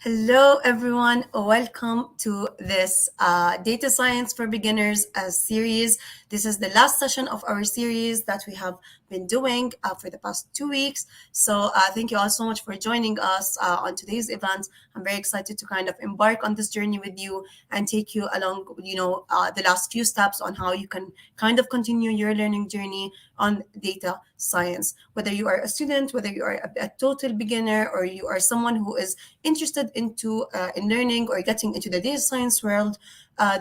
Hello, everyone. Welcome to this Data Science for Beginners series. This is the last session of our series that we have been doing for the past 2 weeks. So thank you all so much for joining us on today's event. I'm very excited to kind of embark on this journey with you and take you along, the last few steps on how you can kind of continue your learning journey on data science. Whether you are a student, whether you are a total beginner, or you are someone who is interested in learning or getting into the data science world,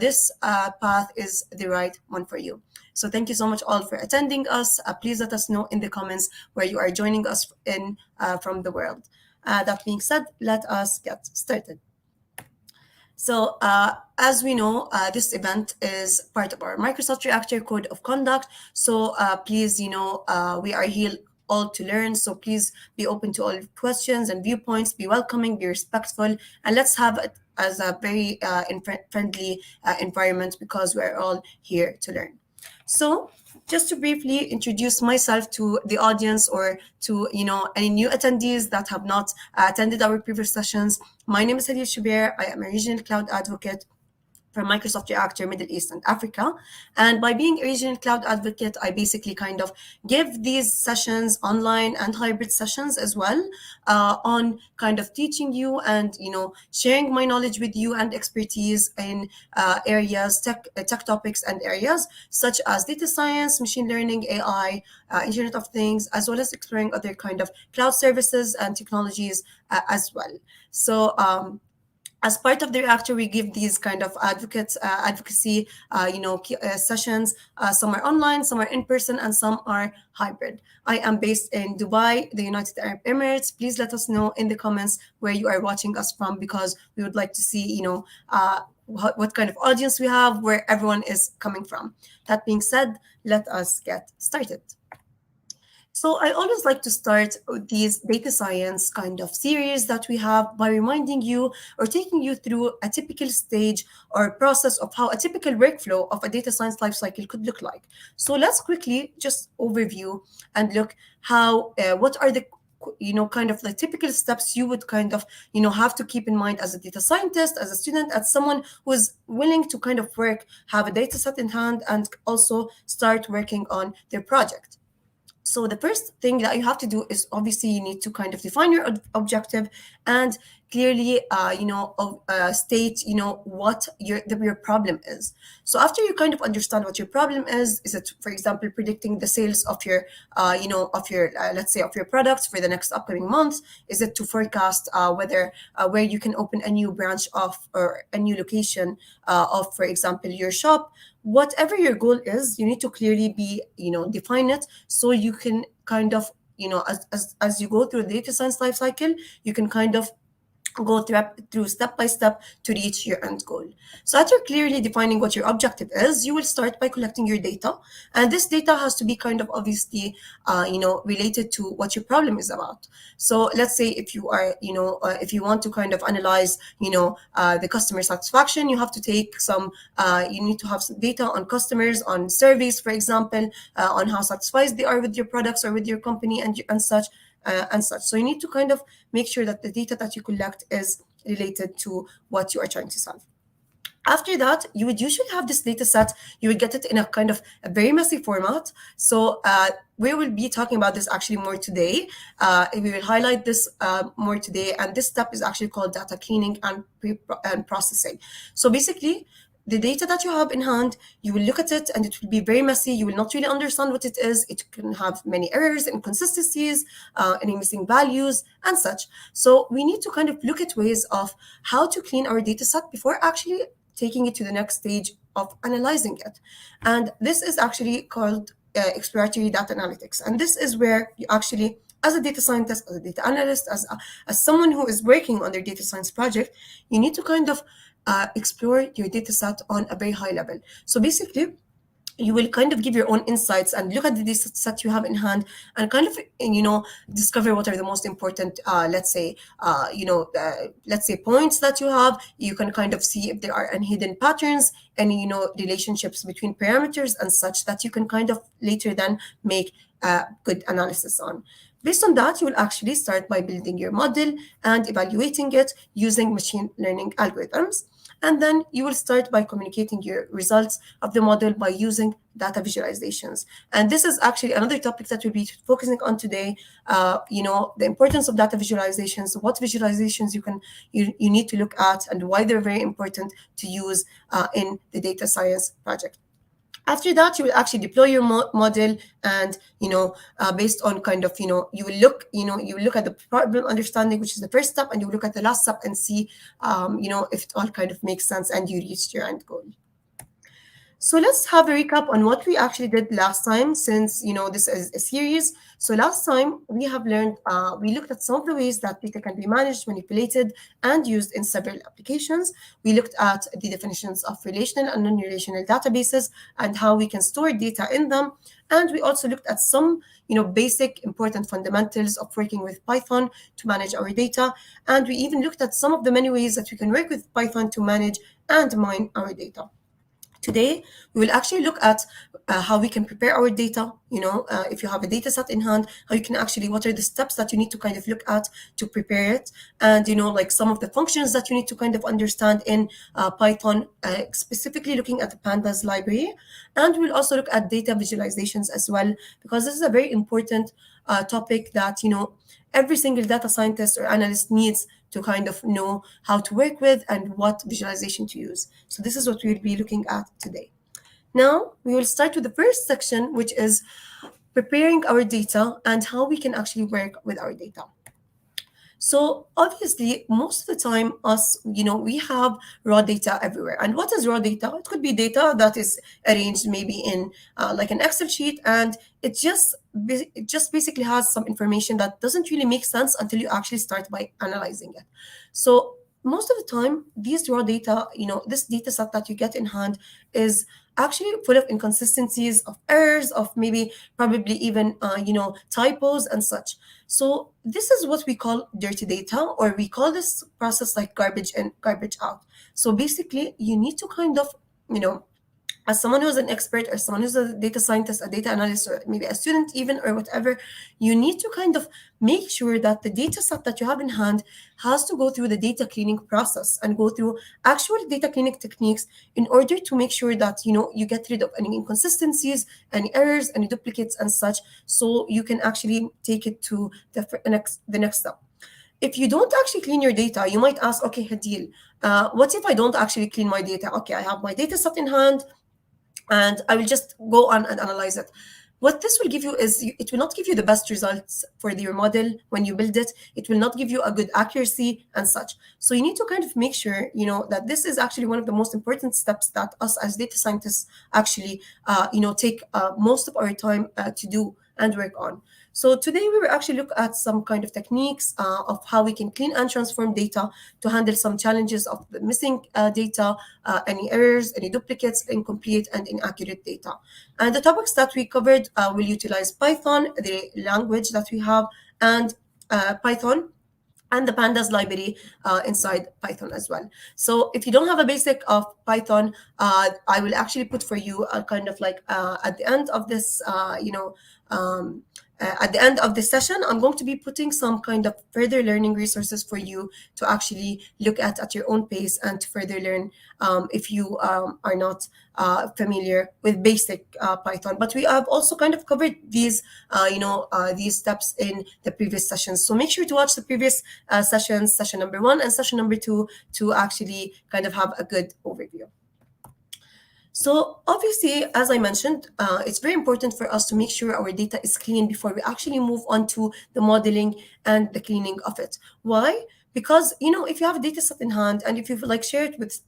this path is the right one for you. So thank you so much all for attending us. Please let us know in the comments where you are joining us in from the world. That being said, let us get started. So as we know, this event is part of our Microsoft Reactor Code of Conduct. So please, we are here all to learn. So please be open to all questions and viewpoints, be welcoming, be respectful, and let's have it as a very friendly environment because we're all here to learn. So just to briefly introduce myself to the audience or to any new attendees that have not attended our previous sessions, my name is Hadeel. I am a regional cloud advocate from Microsoft Reactor Middle East and Africa. And by being a regional cloud advocate, I basically kind of give these sessions, online and hybrid sessions as well, on kind of teaching you and sharing my knowledge with you and expertise in areas, tech topics and areas such as data science, machine learning, AI, Internet of Things, as well as exploring other kind of cloud services and technologies as well. So as part of the reactor, we give these kind of advocacy sessions. Some are online, some are in person, and some are hybrid. I am based in Dubai, the United Arab Emirates. Please let us know in the comments where you are watching us from, because we would like to see what kind of audience we have, where everyone is coming from. That being said, let us get started. So I always like to start these data science kind of series that we have by reminding you or taking you through a typical stage or process of how a typical workflow of a data science lifecycle could look like. So let's quickly just overview and look how what are the kind of the typical steps you would kind of have to keep in mind as a data scientist, as a student, as someone who is willing to kind of have a data set in hand and also start working on their project. So the first thing that you have to do is obviously you need to kind of define your objective and clearly, state, what your problem is. So after you kind of understand what your problem is it, for example, predicting the sales of your, let's say of your products for the next upcoming month? Is it to forecast whether where you can open a new branch of or a new location of, for example, your shop? Whatever your goal is, you need to clearly be, define it so you can kind of, as you go through the data science life cycle, you can kind of go through step by step to reach your end goal. So after clearly defining what your objective is, you will start by collecting your data, and this data has to be kind of obviously related to what your problem is about. So let's say if you are if you want to kind of analyze the customer satisfaction, you have to take some you need to have some data on customers, on surveys, for example, on how satisfied they are with your products or with your company and such. And such. So you need to kind of make sure that the data that you collect is related to what you are trying to solve. After that, you would usually have this data set. You would get it in a kind of a very messy format. So we will be talking about this actually more today. We will highlight this more today. And this step is actually called data cleaning and processing. So basically, the data that you have in hand, you will look at it and it will be very messy. You will not really understand what it is. It can have many errors, inconsistencies, any missing values and such. So we need to kind of look at ways of how to clean our data set before actually taking it to the next stage of analyzing it. And this is actually called exploratory data analytics. And this is where you actually, as a data scientist, as a data analyst, as someone who is working on their data science project, you need to kind of explore your data set on a very high level. So basically, you will kind of give your own insights and look at the data set you have in hand and kind of discover what are the most important let's say points that you have. You can kind of see if there are any hidden patterns, any relationships between parameters and such that you can kind of later then make good analysis on. Based on that, you will actually start by building your model and evaluating it using machine learning algorithms. And then you will start by communicating your results of the model by using data visualizations. And this is actually another topic that we'll be focusing on today. The importance of data visualizations, what visualizations you need to look at, and why they're very important to use in the data science project. After that, you will actually deploy your model, and based on kind of you will look at the problem understanding, which is the first step, and you will look at the last step and see if it all kind of makes sense and you reached your end goal. So let's have a recap on what we actually did last time, since this is a series. So last time we have learned, we looked at some of the ways that data can be managed, manipulated, and used in several applications. We looked at the definitions of relational and non-relational databases and how we can store data in them. And we also looked at some basic important fundamentals of working with Python to manage our data. And we even looked at some of the many ways that we can work with Python to manage and mine our data. Today, we will actually look at how we can prepare our data. If you have a data set in hand, how you can actually, what are the steps that you need to kind of look at to prepare it, and like some of the functions that you need to kind of understand in Python, specifically looking at the pandas library. And we'll also look at data visualizations as well, because this is a very important topic that every single data scientist or analyst needs to kind of know how to work with and what visualization to use. So this is what we'll be looking at today. Now, we will start with the first section, which is preparing our data and how we can actually work with our data. So obviously, most of the time, we have raw data everywhere. And what is raw data? It could be data that is arranged maybe in like an Excel sheet, and it just basically has some information that doesn't really make sense until you actually start by analyzing it. So most of the time, these raw data, this data set that you get in hand is actually full of inconsistencies, of errors, of maybe probably even typos and such. So this is what we call dirty data, or we call this process like garbage in, garbage out. So basically, you need to kind of as someone who's an expert, or someone who's a data scientist, a data analyst, or maybe a student even, or whatever, you need to kind of make sure that the data set that you have in hand has to go through the data cleaning process and go through actual data cleaning techniques in order to make sure that you get rid of any inconsistencies, any errors, any duplicates and such, so you can actually take it to the next step. If you don't actually clean your data, you might ask, okay, Hadeel, what if I don't actually clean my data? Okay, I have my data set in hand, and I will just go on and analyze it. What this will give you is it will not give you the best results for your model when you build it. It will not give you a good accuracy and such. So you need to kind of make sure, that this is actually one of the most important steps that us as data scientists actually, take most of our time to do and work on. So today we will actually look at some kind of techniques of how we can clean and transform data to handle some challenges of the missing data, any errors, any duplicates, incomplete and inaccurate data. And the topics that we covered will utilize Python, the language that we have, and Python, and the pandas library inside Python as well. So if you don't have a basic of Python, I will actually put for you a kind of like at the end of this, at the end of the session, I'm going to be putting some kind of further learning resources for you to actually look at your own pace and to further learn if you are not familiar with basic Python. But we have also kind of covered these, these steps in the previous sessions. So make sure to watch the previous sessions, session number 1 and session number 2, to actually kind of have a good overview. So obviously, as I mentioned, it's very important for us to make sure our data is clean before we actually move on to the modeling and the cleaning of it. Why? Because if you have a data set in hand and if you like share it with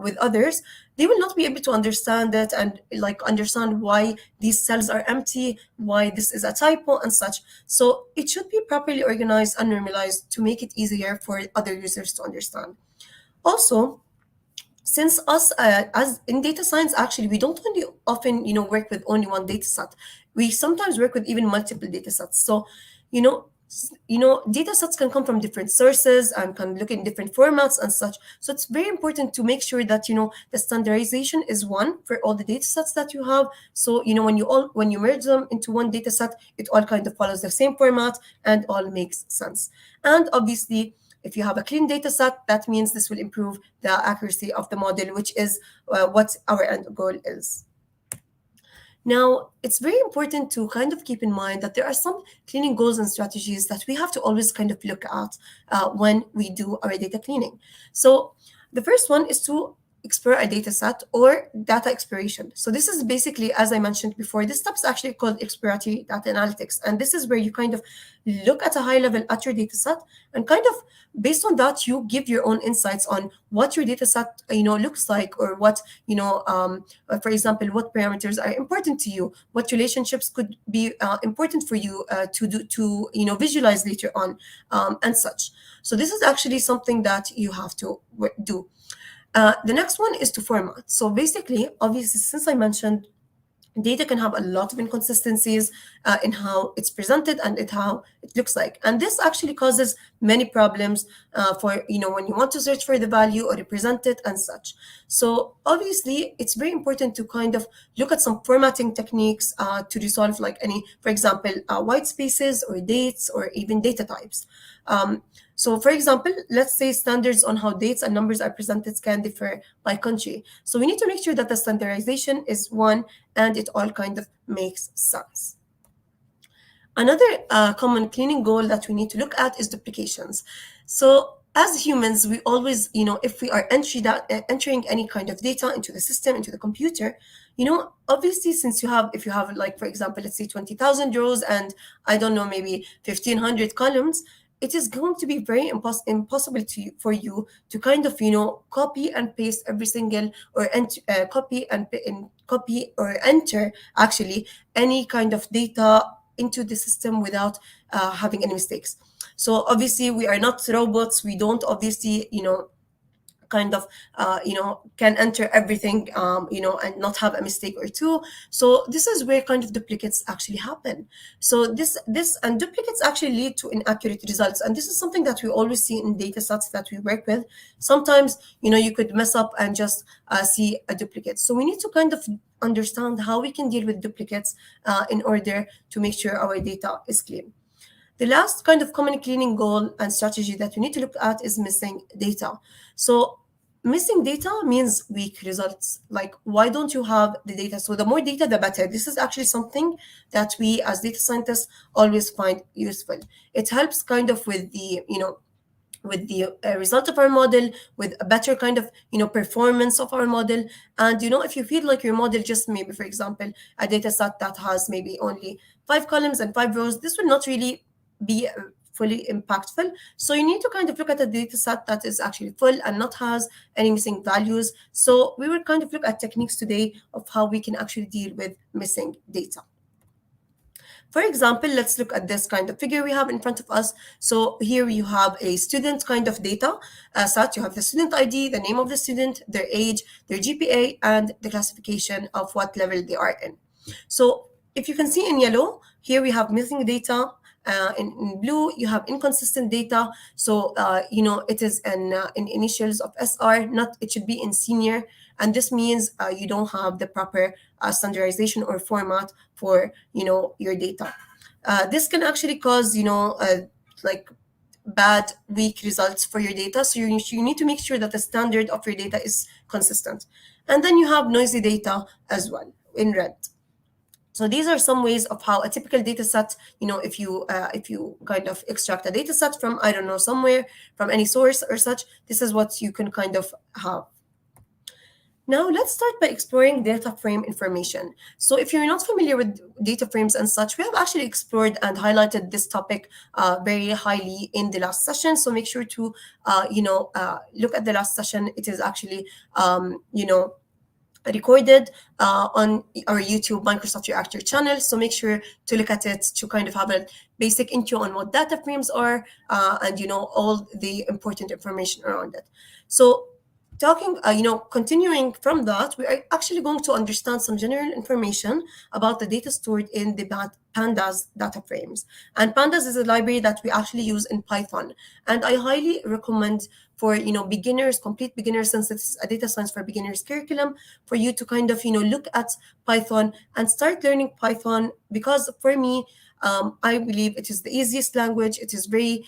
with others, they will not be able to understand it and like understand why these cells are empty, why this is a typo and such. So it should be properly organized and normalized to make it easier for other users to understand. Also, since us as in data science, actually we don't only often work with only one data set. We sometimes work with even multiple data sets. So data sets can come from different sources and can look in different formats and such. So it's very important to make sure that the standardization is one for all the data sets that you have. So when you merge them into one data set, it all kind of follows the same format and all makes sense. And obviously, if you have a clean data set, that means this will improve the accuracy of the model, which is what our end goal is. Now, it's very important to kind of keep in mind that there are some cleaning goals and strategies that we have to always kind of look at when we do our data cleaning. So, the first one is to explore a data set or data exploration. So, this is basically, as I mentioned before, this step is actually called exploratory data analytics. And this is where you kind of look at a high level at your data set and kind of based on that, you give your own insights on what your data set looks like, or what for example, what parameters are important to you, what relationships could be important for you to visualize later on, and such. So this is actually something that you have to do. The next one is to format. So basically, obviously, since I mentioned data can have a lot of inconsistencies in how it's presented and how it looks like, and this actually causes many problems for when you want to search for the value or represent it and such. So obviously it's very important to kind of look at some formatting techniques to resolve like any, for example, white spaces or dates or even data types. So for example, let's say standards on how dates and numbers are presented can differ by country. So we need to make sure that the standardization is one and it all kind of makes sense. Another common cleaning goal that we need to look at is duplications. So as humans, we always, if we are entering any kind of data into the system, into the computer, obviously, if you have like, for example, let's say 20,000 rows and I don't know, maybe 1,500 columns, it is going to be very impossible for you to kind of copy and paste every single or copy or enter actually any kind of data into the system without having any mistakes. So obviously we are not robots. We don't obviously kind of can enter everything and not have a mistake or two. So this is where kind of duplicates actually happen. So this and duplicates actually lead to inaccurate results, and this is something that we always see in data sets that we work with. Sometimes you could mess up and just see a duplicate. So we need to kind of understand how we can deal with duplicates in order to make sure our data is clean. The last kind of common cleaning goal and strategy that we need to look at is missing data. So missing data means weak results. Like, why don't you have the data? So the more data, the better. This is actually something that we as data scientists always find useful. It helps kind of with the, result of our model, with a better kind of, performance of our model. And, if you feel like your model just maybe, for example, a data set that has maybe only 5 columns and 5 rows, this will not really be fully impactful. So you need to kind of look at a data set that is actually full and not has any missing values. So we will kind of look at techniques today of how we can actually deal with missing data. For example, let's look at this kind of figure we have in front of us. So here you have a student kind of data set. You have the student ID, the name of the student, their age, their GPA, and the classification of what level they are in. So if you can see in yellow, here we have missing data. In blue, you have inconsistent data. So, it is in initials of SR, it should be in senior. And this means you don't have the proper standardization or format for, your data. This can actually cause, like bad, weak results for your data. So you need to make sure that the standard of your data is consistent. And then you have noisy data as well in red. So these are some ways of how a typical data set, if you kind of extract a data set from, I don't know, somewhere, from any source or such, this is what you can kind of have. Now, let's start by exploring data frame information. So if you're not familiar with data frames and such, we have actually explored and highlighted this topic very highly in the last session. So make sure to, look at the last session. It is actually, recorded on our YouTube Microsoft Reactor channel. So make sure to look at it to kind of have a basic intro on what data frames are and, all the important information around it. So talking, continuing from that, we are actually going to understand some general information about the data stored in the pandas data frames. And pandas is a library that we actually use in Python, and I highly recommend for beginners, complete beginners, since it's a data science for beginners curriculum, for you to kind of look at Python and start learning Python, because for me, I believe it is the easiest language. It is very,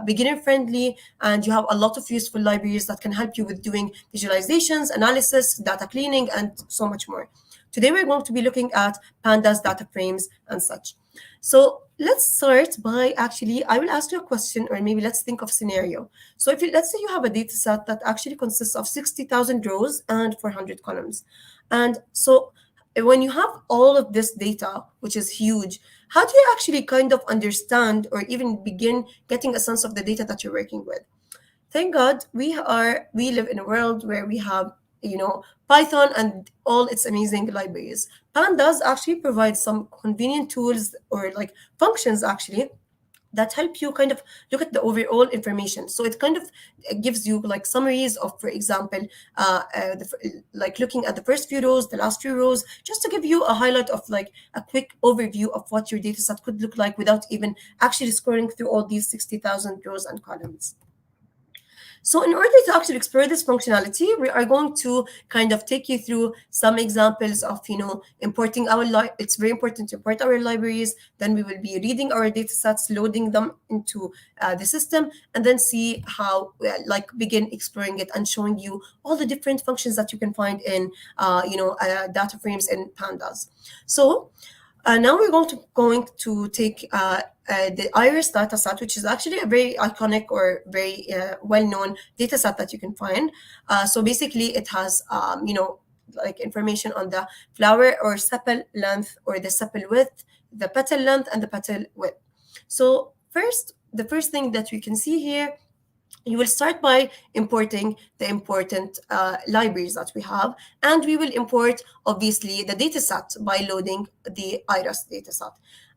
beginner friendly, and you have a lot of useful libraries that can help you with doing visualizations, analysis, data cleaning, and so much more. Today, we're going to be looking at pandas, data frames, and such. So let's start by actually, I will ask you a question, or maybe let's think of scenario. So if let's say you have a data set that actually consists of 60,000 rows and 400 columns. And so when you have all of this data, which is huge, how do you actually kind of understand or even begin getting a sense of the data that you're working with? Thank God we live in a world where we have Python and all its amazing libraries. Pandas actually provide some convenient tools, or like functions actually, that help you kind of look at the overall information. So it kind of gives you like summaries of, for example, like looking at the first few rows, the last few rows, just to give you a highlight of like a quick overview of what your data set could look like without even actually scrolling through all these 60,000 rows and columns. So in order to actually explore this functionality, we are going to kind of take you through some examples of, importing our, it's very important to import our libraries. Then we will be reading our data sets, loading them into the system, and then see how, begin exploring it and showing you all the different functions that you can find in, data frames and pandas. So now we're going to take the iris dataset, which is actually a very iconic or very well-known dataset that you can find. So basically, it has like information on the flower or sepal length, or the sepal width, the petal length, and the petal width. So the first thing that we can see here, you will start by importing the important libraries that we have, and we will import obviously the dataset by loading the iris dataset.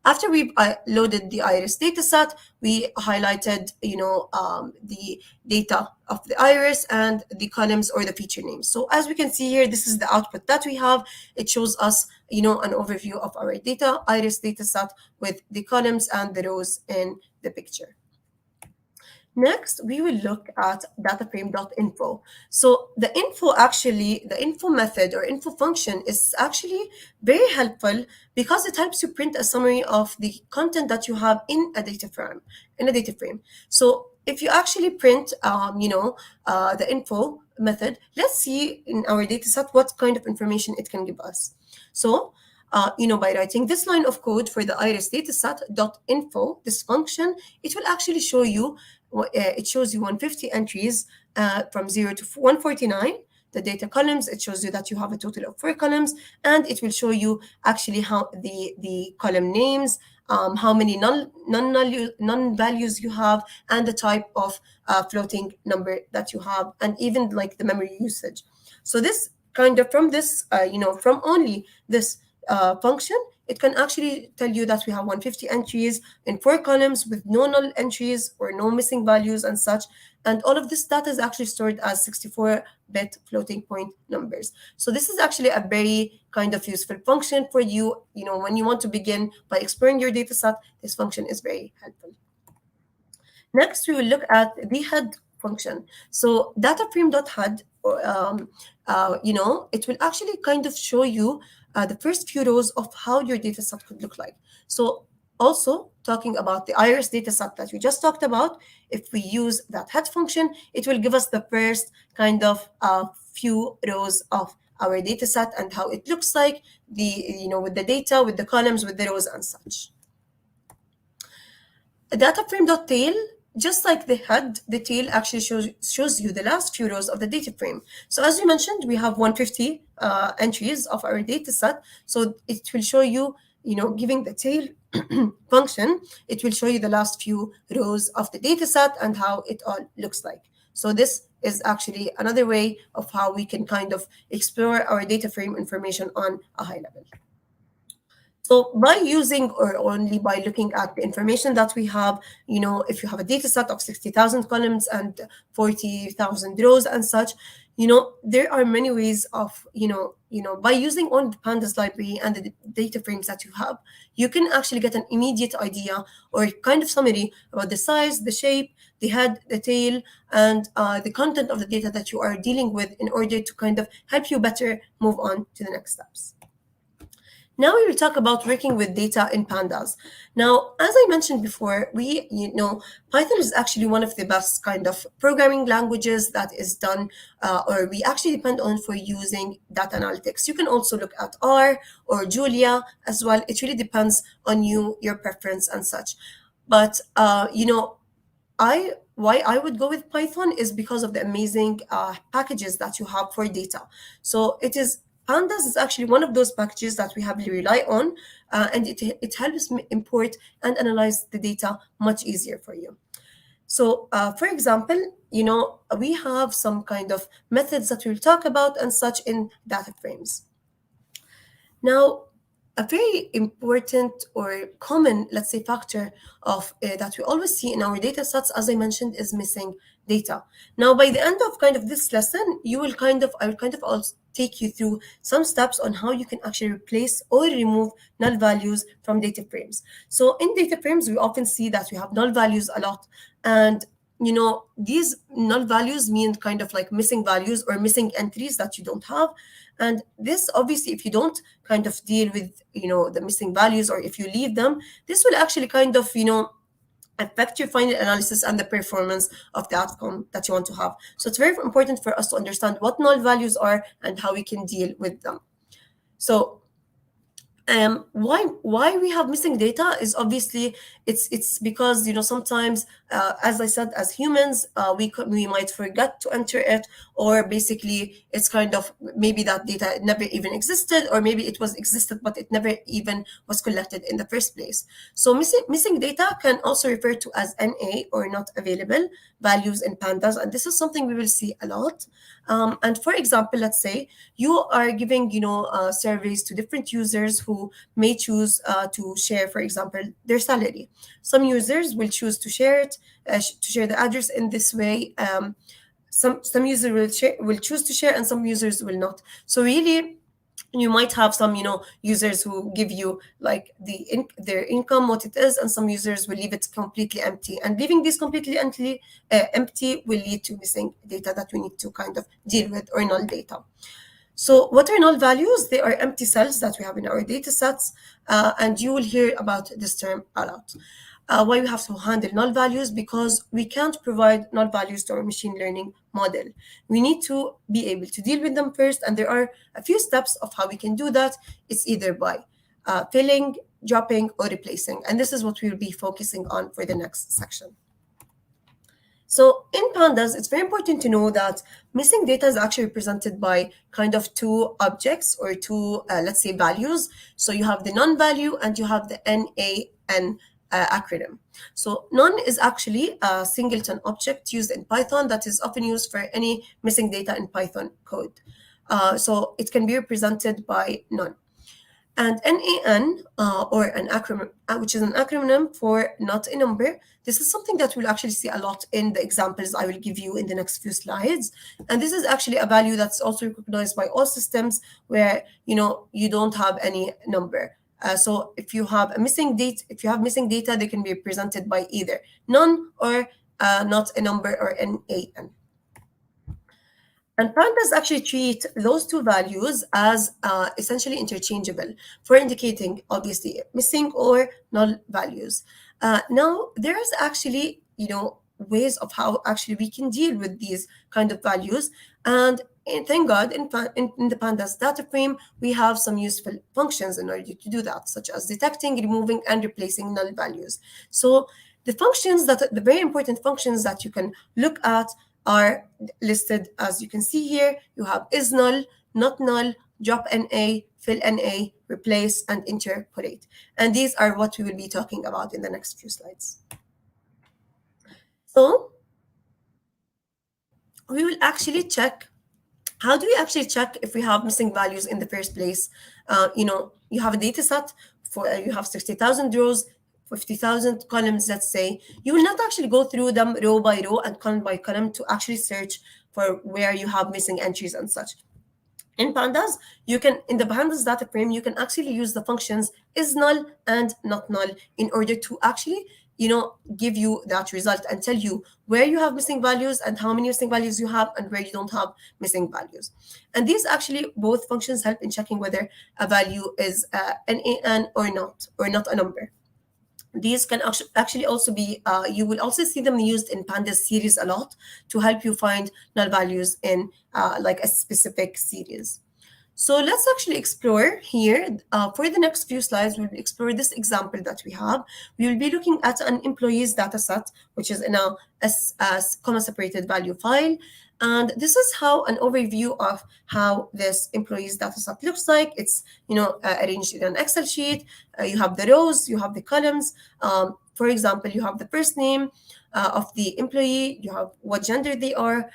After we've loaded the iris dataset, we highlighted the data of the iris and the columns or the feature names. So as we can see here, this is the output that we have. It shows us an overview of our data iris dataset with the columns and the rows in the picture. Next, we will look at dataframe.info. So the info method or info function is actually very helpful, because it helps you print a summary of the content that you have in a data frame. So if you actually print, the info method, let's see in our data set what kind of information it can give us. So by writing this line of code for the iris dataset.info, this function, it will actually show you, it shows you 150 entries from 0 to 149. The data columns, it shows you that you have a total of 4 columns, and it will show you actually how the column names, how many non-values you have, and the type of floating number that you have, and even like the memory usage. So this kind of, from this, from only this function, it can actually tell you that we have 150 entries in 4 columns with no null entries or no missing values and such. And all of this data is actually stored as 64-bit floating point numbers. So this is actually a very kind of useful function for you. When you want to begin by exploring your data set, this function is very helpful. Next, we will look at the head function. So dataframe.head, it will actually kind of show you the first few rows of how your data set could look like. So also talking about the iris data set that we just talked about, if we use that head function, it will give us the first kind of few rows of our data set and how it looks like, with the data, with the columns, with the rows and such. Dataframe.tail, just like the head, the tail actually shows you the last few rows of the data frame. So as we mentioned, we have 150 entries of our data set. So it will show you, giving the tail function, it will show you the last few rows of the data set and how it all looks like. So this is actually another way of how we can kind of explore our data frame information on a high level. So by using or only by looking at the information that we have, if you have a data set of 60,000 columns and 40,000 rows and such, there are many ways of, by using only the pandas library and the data frames that you have, you can actually get an immediate idea or kind of summary about the size, the shape, the head, the tail, and the content of the data that you are dealing with in order to kind of help you better move on to the next steps. Now we will talk about working with data in pandas. Now, as I mentioned before, Python is actually one of the best kind of programming languages that is done, or we actually depend on for using data analytics. You can also look at R or Julia as well. It really depends on you, your preference and such. But, I why I would go with Python is because of the amazing packages that you have for data. So it is Pandas is actually one of those packages that we heavily rely on, and it helps me import and analyze the data much easier for you. So, for example, we have some kind of methods that we'll talk about and such in data frames. Now, a very important or common, let's say, factor of that we always see in our data sets, as I mentioned, is missing data. Now, by the end of kind of this lesson, I will kind of also take you through some steps on how you can actually replace or remove null values from data frames. So in data frames, we often see that we have null values a lot, and these null values mean kind of like missing values or missing entries that you don't have. And this, obviously, if you don't kind of deal with the missing values, or if you leave them, this will actually kind of affect your final analysis and the performance of the outcome that you want to have. So it's very important for us to understand what null values are and how we can deal with them. So why we have missing data is obviously it's because sometimes, as I said, as humans, we might forget to enter it, or basically it's kind of maybe that data never even existed, or maybe it was existed but it never even was collected in the first place. So missing data can also refer to as NA, or not available values, in pandas, and this is something we will see a lot. And for example, let's say you are giving surveys to different users who may choose to share, for example, their salary. Some users will choose to share it, to share the address in this way. Some users will choose to share, and some users will not. So really, you might have some users who give you like their income, what it is, and some users will leave it completely empty, and leaving this completely empty will lead to missing data that we need to kind of deal with, or null data. So what are null values? They are empty cells that we have in our data sets, and you will hear about this term a lot. Why we have to handle null values? Because we can't provide null values to our machine learning model. We need to be able to deal with them first, and there are a few steps of how we can do that. It's either by filling, dropping, or replacing, and this is what we will be focusing on for the next section. So in pandas, it's very important to know that missing data is actually represented by kind of two objects, or two, let's say, values. So you have the non value and you have the NaN acronym. So none is actually a singleton object used in Python that is often used for any missing data in Python code. So it can be represented by none. And NaN, or an acronym, which is an acronym for not a number. This is something that we'll actually see a lot in the examples I will give you in the next few slides. And this is actually a value that's also recognized by all systems where you don't have any number. So if you have missing data, they can be represented by either none or not a number, or NaN. And pandas actually treat those two values as essentially interchangeable for indicating, obviously, missing or null values. Now, there's actually, ways of how actually we can deal with these kind of values. And thank God, in the pandas data frame, we have some useful functions in order to do that, such as detecting, removing, and replacing null values. So the very important functions that you can look at are listed as you can see here. You have is null, not null, drop NA, fill NA, replace, and interpolate. And these are what we will be talking about in the next few slides. So we will actually check. How do we actually check if we have missing values in the first place? You have a data set for you have 60,000 rows, 50,000 columns, let's say, you will not actually go through them row by row and column by column to actually search for where you have missing entries and such. In pandas, you can, in the pandas data frame, you can actually use the functions is null and not null in order to actually, give you that result and tell you where you have missing values and how many missing values you have and where you don't have missing values. And these actually both functions help in checking whether a value is an an or not a number. These can actually also be, you will also see them used in pandas series a lot to help you find null values in like a specific series. So let's actually explore here. For the next few slides, we'll explore this example that we have. We will be looking at an employees data set, which is in a comma-separated value file. And this is how an overview of how this employees data set looks like. It's, arranged in an Excel sheet. You have the rows, you have the columns. For example, you have the first name of the employee, you have what gender they are,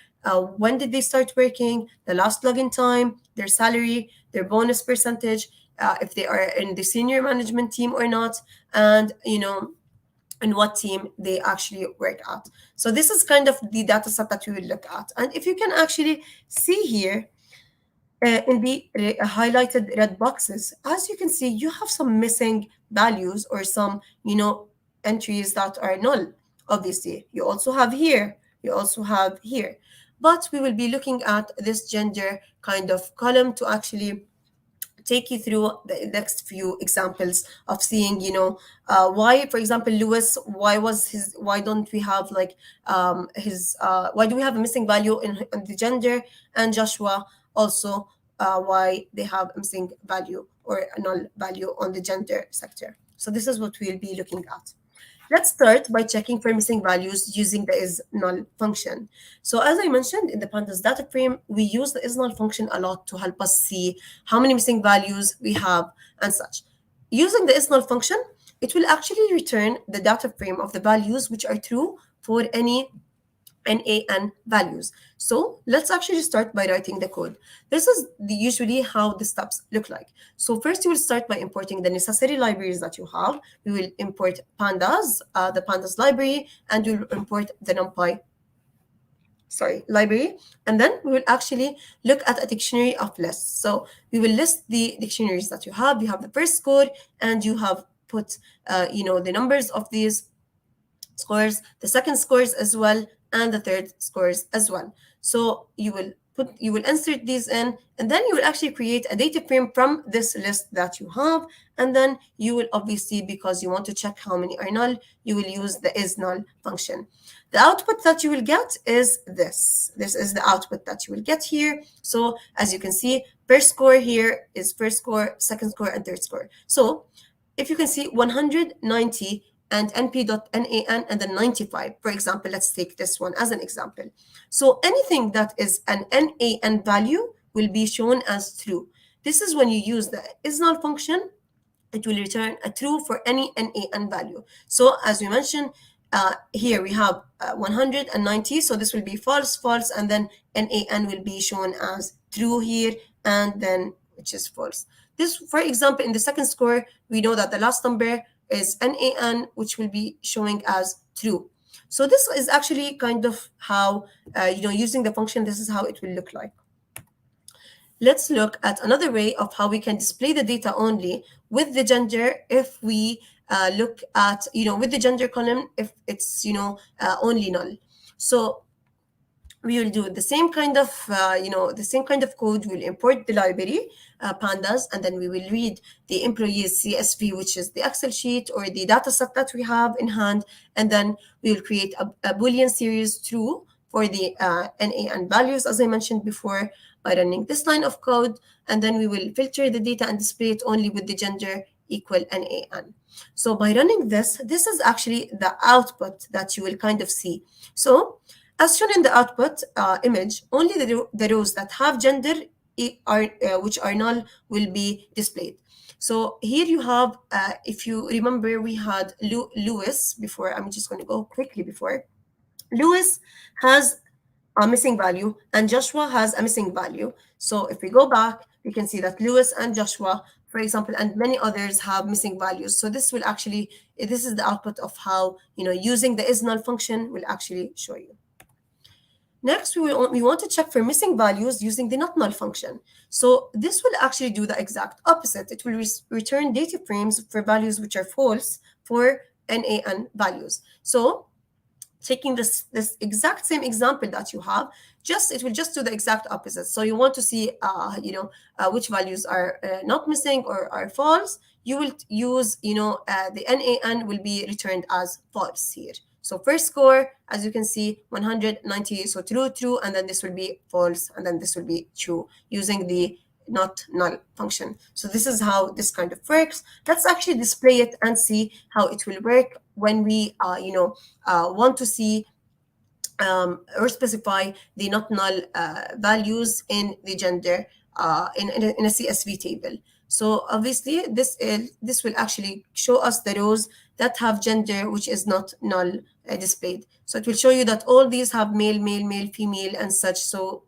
when did they start working, the last login time, their salary, their bonus percentage, if they are in the senior management team or not, and and what team they actually work at. So this is kind of the data set that we will look at. And if you can actually see here in the highlighted red boxes, as you can see, you have some missing values or some, entries that are null. Obviously, you also have here, you also have here. But we will be looking at this gender kind of column to actually take you through the next few examples of seeing, why, for example, Lewis, why don't we have like his, why do we have a missing value in the gender, and Joshua also, why they have a missing value or a null value on the gender sector. So this is what we'll be looking at. Let's start by checking for missing values using the isNull function. So as I mentioned in the pandas data frame, we use the isNull function a lot to help us see how many missing values we have and such. Using the isNull function, it will actually return the data frame of the values which are true for any NaN values. So let's actually start by writing the code. This is usually how the steps look like. So first you will start by importing the necessary libraries that you have. We will import pandas, the pandas library, and we will import the NumPy library. And then we will actually look at a dictionary of lists. So we will list the dictionaries that you have. You have the first score, and you have put, the numbers of these scores, the second scores as well, and the third scores as well. So you will insert these in, and then you will actually create a data frame from this list that you have. And then you will obviously, because you want to check how many are null, you will use the isNull function. The output that you will get is this. This is the output that you will get here. So as you can see, first score here is first score, second score, and third score. So if you can see 190 and np.nan and then 95. For example, let's take this one as an example. So anything that is an nan value will be shown as true. This is when you use the isNull function, it will return a true for any nan value. So as we mentioned, here we have 190, so this will be false, false, and then nan will be shown as true here, and then which is false. This, for example, in the second score, we know that the last number is nan, which will be showing as true. So this is actually kind of how, using the function, this is how it will look like. Let's look at another way of how we can display the data only with the gender if we look at, with the gender column, if it's, only null. So we will do the same kind of, the same kind of code. We'll import the library, pandas, and then we will read the employees CSV, which is the Excel sheet or the data set that we have in hand. And then we will create a Boolean series true for the NaN values, as I mentioned before, by running this line of code. And then we will filter the data and display it only with the gender equal NaN. So by running this is actually the output that you will kind of see. So as shown in the output image, only the rows that have gender which are null will be displayed. So here you have, if you remember, we had Lewis before. I'm just going to go quickly before. Lewis has a missing value and Joshua has a missing value. So if we go back, we can see that Lewis and Joshua for example, and many others have missing values. So this will actually, this is the output of how, using the is null function will actually show you. Next, we want to check for missing values using the not null function. So this will actually do the exact opposite. It will return data frames for values which are false for NaN values. So taking this exact same example that you have, it will just do the exact opposite. So you want to see which values are not missing or are false. You will use the NaN will be returned as false here. So first score, as you can see, 190, so true, and then this will be false, and then this will be true using the not null function. So this is how this kind of works. Let's actually display it and see how it will work when we want to see or specify the not null values in the gender in a CSV table. So obviously this will actually show us the rows that have gender which is not null displayed. So it will show you that all these have male, male, male, female, and such. So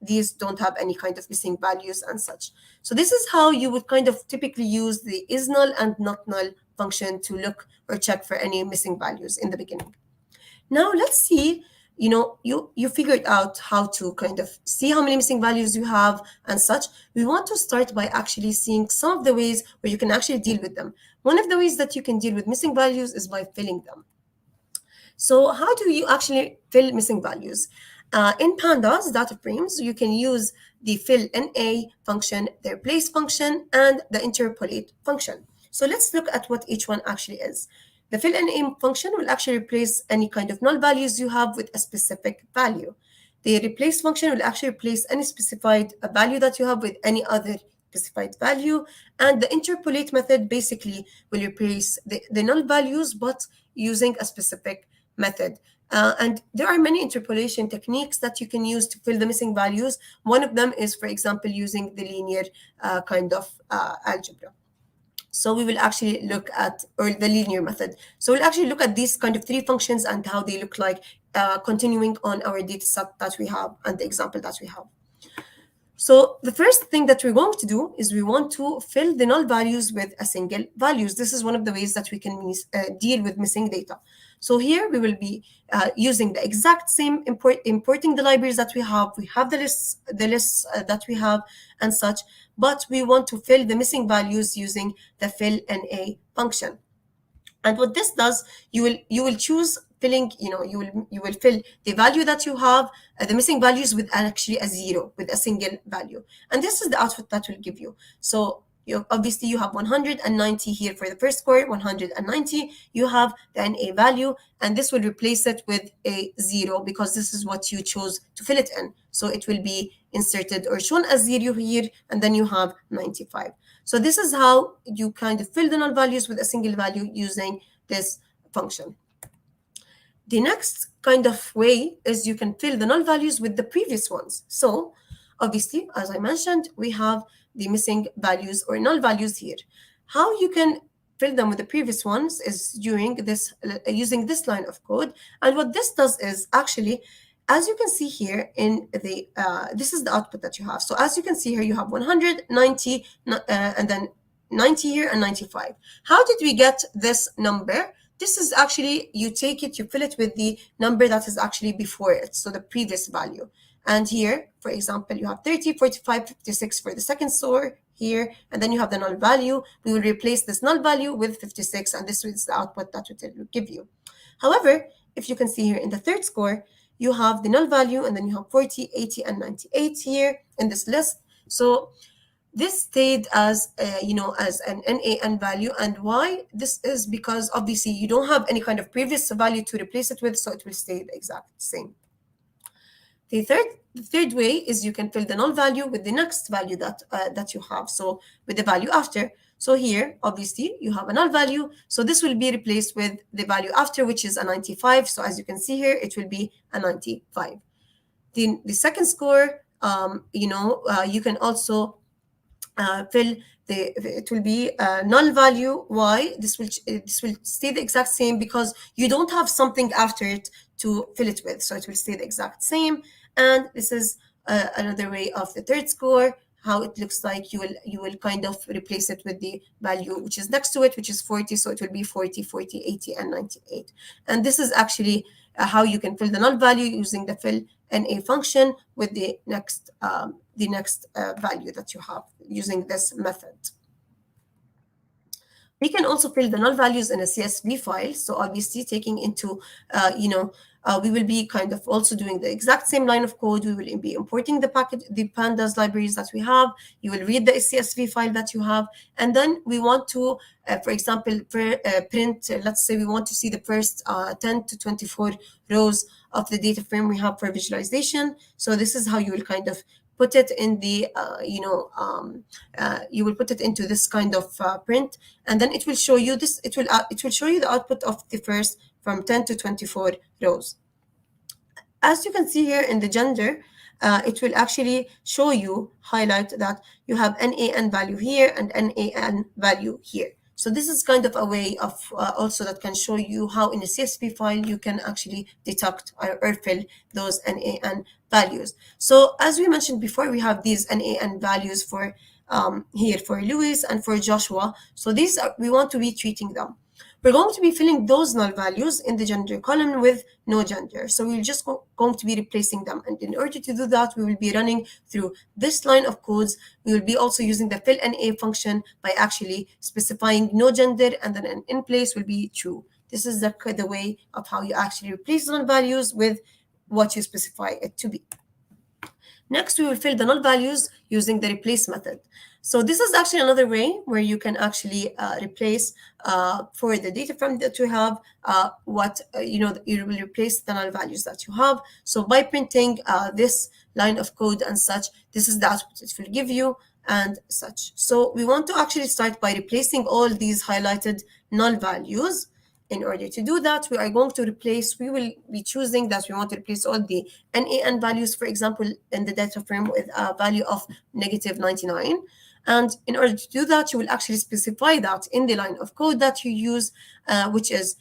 these don't have any kind of missing values and such. So this is how you would kind of typically use the is null and not null function to look or check for any missing values in the beginning. Now let's see, you figured out how to kind of see how many missing values you have and such. We want to start by actually seeing some of the ways where you can actually deal with them. One of the ways that you can deal with missing values is by filling them. So how do you actually fill missing values? In pandas data frames, you can use the fill NA function, the replace function, and the interpolate function. So let's look at what each one actually is. The fill NA function will actually replace any kind of null values you have with a specific value. The replace function will actually replace any specified value that you have with any other specified value. And the interpolate method basically will replace the null values, but using a specific method. And there are many interpolation techniques that you can use to fill the missing values. One of them is, for example, using the linear kind of algebra. So we will actually look at, or the linear method. So we'll actually look at these kind of three functions and how they look like continuing on our data set that we have and the example that we have. So the first thing that we're going to do is we want to fill the null values with a single values. This is one of the ways that we can deal with missing data. So here we will be using the exact same importing the libraries that we have. We have the lists that we have and such, but we want to fill the missing values using the fill NA function. And what this does, you will choose filling, you will fill the value that you have, the missing values with actually a 0, with a single value. And this is the output that will give you. So obviously you have 190 here for the first score, 190, you have the NA value, and this will replace it with a 0 because this is what you chose to fill it in. So it will be inserted or shown as 0 here, and then you have 95. So this is how you kind of fill the null values with a single value using this function. The next kind of way is you can fill the null values with the previous ones. So obviously, as I mentioned, we have the missing values or null values here. How you can fill them with the previous ones is using this line of code. And what this does is actually, as you can see here in the, this is the output that you have. So as you can see here, you have 190 and then 90 here and 95. How did we get this number? This is actually, you take it, you fill it with the number that is actually before it, so the previous value. And here, for example, you have 30, 45, 56 for the second store here, and then you have the null value. We will replace this null value with 56, and this is the output that it will give you. However, if you can see here in the third score, you have the null value, and then you have 40, 80, and 98 here in this list. So this stayed as as an NaN value. And why this is because obviously you don't have any kind of previous value to replace it with, so it will stay the exact same. The third way is you can fill the null value with the next value that you have, so with the value after. So here, obviously, you have a null value, so this will be replaced with the value after, which is a 95. So as you can see here, it will be a 95. The second score, you can also fill it will be null value. Why? This will stay the exact same because you don't have something after it to fill it with, so it will stay the exact same. And this is another way of the third score. how it looks like, you will kind of replace it with the value which is next to it, which is 40. So it will be 40, 40, 80, and 98. And this is actually how you can fill the null value using the fill NA function with the next value that you have using this method. We can also fill the null values in a CSV file. So obviously taking into, we will be kind of also doing the exact same line of code. We will be importing the pandas libraries that we have. You will read the CSV file that you have. And then we want to, for example, print, let's say we want to see the first 10 to 24 rows of the data frame we have for visualization. So this is how you will kind of put it in the, you will put it into this kind of print, and then it will show you this. It will show you the output of the first from 10 to 24 rows. As you can see here in the gender, it will actually show you, highlight that you have NaN value here and NaN value here. So this is kind of a way of also that can show you how in a CSV file you can actually detect or fill those NaN values. So as we mentioned before, we have these NaN values for here for Louis and for Joshua. So these are, we want to be treating them. We're going to be filling those null values in the gender column with no gender. So we're just going to be replacing them. And in order to do that, we will be running through this line of codes. We will be also using the fill NA function by actually specifying no gender, and then an in place will be true. This is the way of how you actually replace null values with what you specify it to be. Next, we will fill the null values using the replace method. So this is actually another way where you can actually replace for the data frame that you have, you will replace the null values that you have. So by printing this line of code and such, this is the output it will give you and such. So we want to actually start by replacing all these highlighted null values. In order to do that, we are going to replace, we will be choosing that we want to replace all the NaN values, for example, in the data frame with a value of -99. And in order to do that, you will actually specify that in the line of code that you use, which is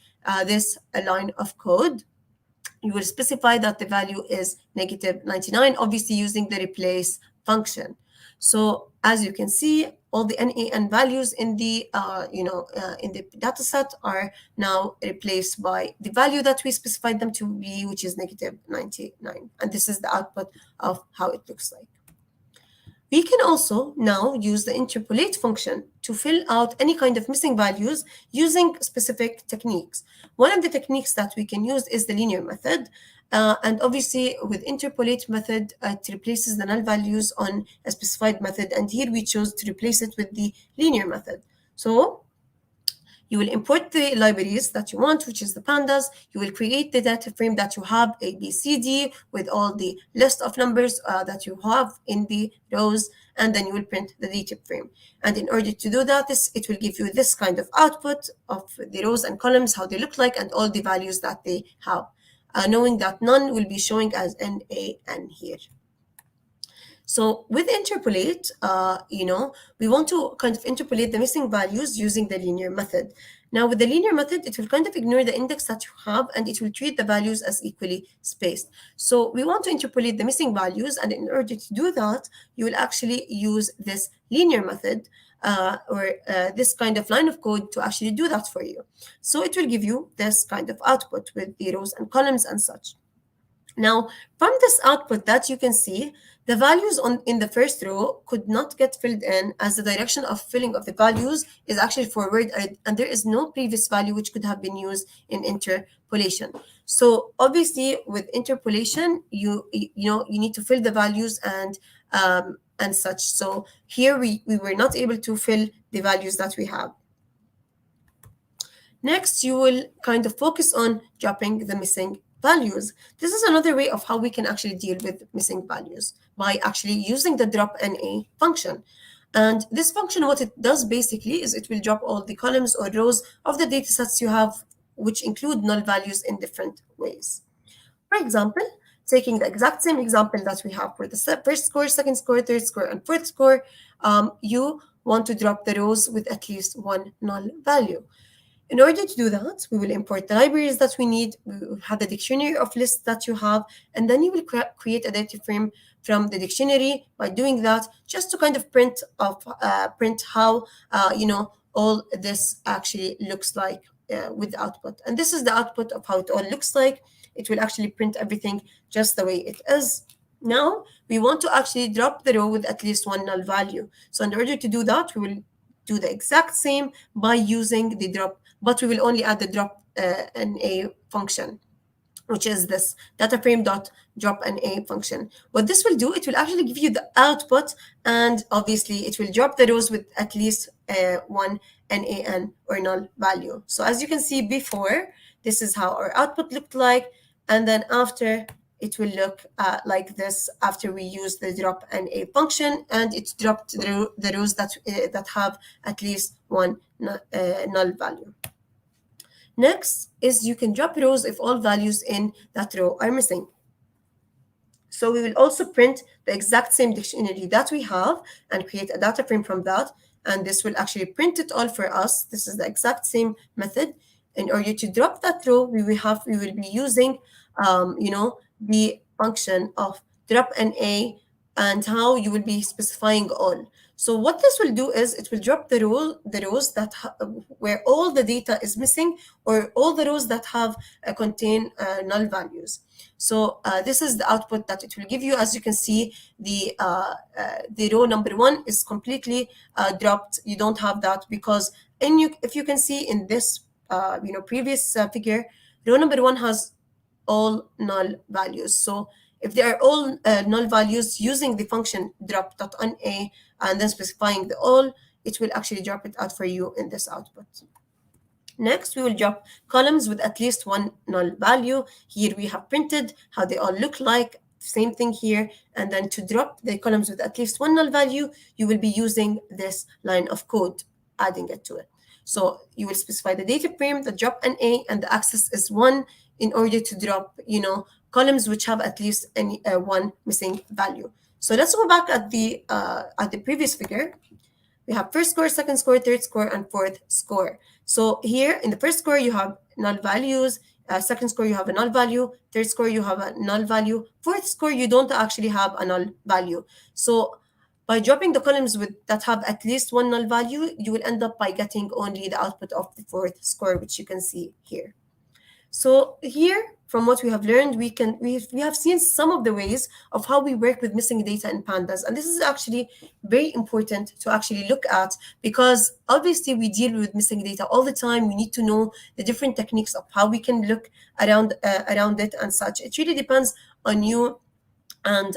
this line of code. You will specify that the value is -99, obviously using the replace function. So as you can see, all the NaN values in the in the data set are now replaced by the value that we specified them to be, which is -99. And this is the output of how it looks like. We can also now use the interpolate function to fill out any kind of missing values using specific techniques. One of the techniques that we can use is the linear method. And obviously with interpolate method, it replaces the null values on a specified method. And here we chose to replace it with the linear method. So you will import the libraries that you want, which is the pandas. You will create the data frame that you have, A, B, C, D, with all the list of numbers that you have in the rows, and then you will print the data frame. And in order to do that, it will give you this kind of output of the rows and columns, how they look like, and all the values that they have, knowing that none will be showing as NaN here. So with interpolate, we want to kind of interpolate the missing values using the linear method. Now with the linear method, it will kind of ignore the index that you have, and it will treat the values as equally spaced. So we want to interpolate the missing values, and in order to do that, you will actually use this linear method or this kind of line of code to actually do that for you. So it will give you this kind of output with the rows and columns and such. Now, from this output that you can see, the values in the first row could not get filled in, as the direction of filling of the values is actually forward, and there is no previous value which could have been used in interpolation. So obviously with interpolation, you need to fill the values and such. So here we were not able to fill the values that we have. Next, you will kind of focus on dropping the missing values. This is another way of how we can actually deal with missing values, by actually using the drop NA function. And this function, what it does basically is it will drop all the columns or rows of the data sets you have, which include null values in different ways. For example, taking the exact same example that we have for the first score, second score, third score, and fourth score, you want to drop the rows with at least one null value. In order to do that, we will import the libraries that we need. We will have the dictionary of lists that you have, and then you will create a data frame from the dictionary. By doing that, just to kind of print how all this actually looks like with the output. And this is the output of how it all looks like. It will actually print everything just the way it is. Now we want to actually drop the row with at least one null value. So in order to do that, we will do the exact same by using the drop, but we will only add the drop an a function, which is this data frame dot drop an a function. What this will do, it will actually give you the output, and obviously it will drop the rows with at least one NaN or null value. So as you can see before, this is how our output looked like, and then after it will look like this after we use the drop and a function, and it dropped the rows that have at least one null value. Next is you can drop rows if all values in that row are missing. So we will also print the exact same dictionary that we have and create a data frame from that. And this will actually print it all for us. This is the exact same method. In order to drop that row, we will be using, the function of drop an a, and how you will be specifying all. So what this will do is it will drop the rows that where all the data is missing, or all the rows that have contain null values. So this is the output that it will give you. As you can see, the row number 1 is completely dropped. You don't have that because if you can see in this previous figure, row number 1 has all null values. So if they are all null values, using the function drop.na and then specifying the all, it will actually drop it out for you in this output. Next, we will drop columns with at least one null value. Here we have printed how they all look like. Same thing here. And then to drop the columns with at least one null value, you will be using this line of code, adding it to it. So you will specify the data frame, the drop an a, and the access is 1 in order to drop, columns which have at least one missing value. So let's go back at the previous figure. We have first score, second score, third score, and fourth score. So here in the first score, you have null values. Second score, you have a null value. Third score, you have a null value. Fourth score, you don't actually have a null value. So by dropping the columns that have at least one null value, you will end up by getting only the output of the fourth score, which you can see here. So here, from what we have learned, we have seen some of the ways of how we work with missing data in pandas. And this is actually very important to actually look at, because obviously we deal with missing data all the time. We need to know the different techniques of how we can look around it and such. It really depends on you and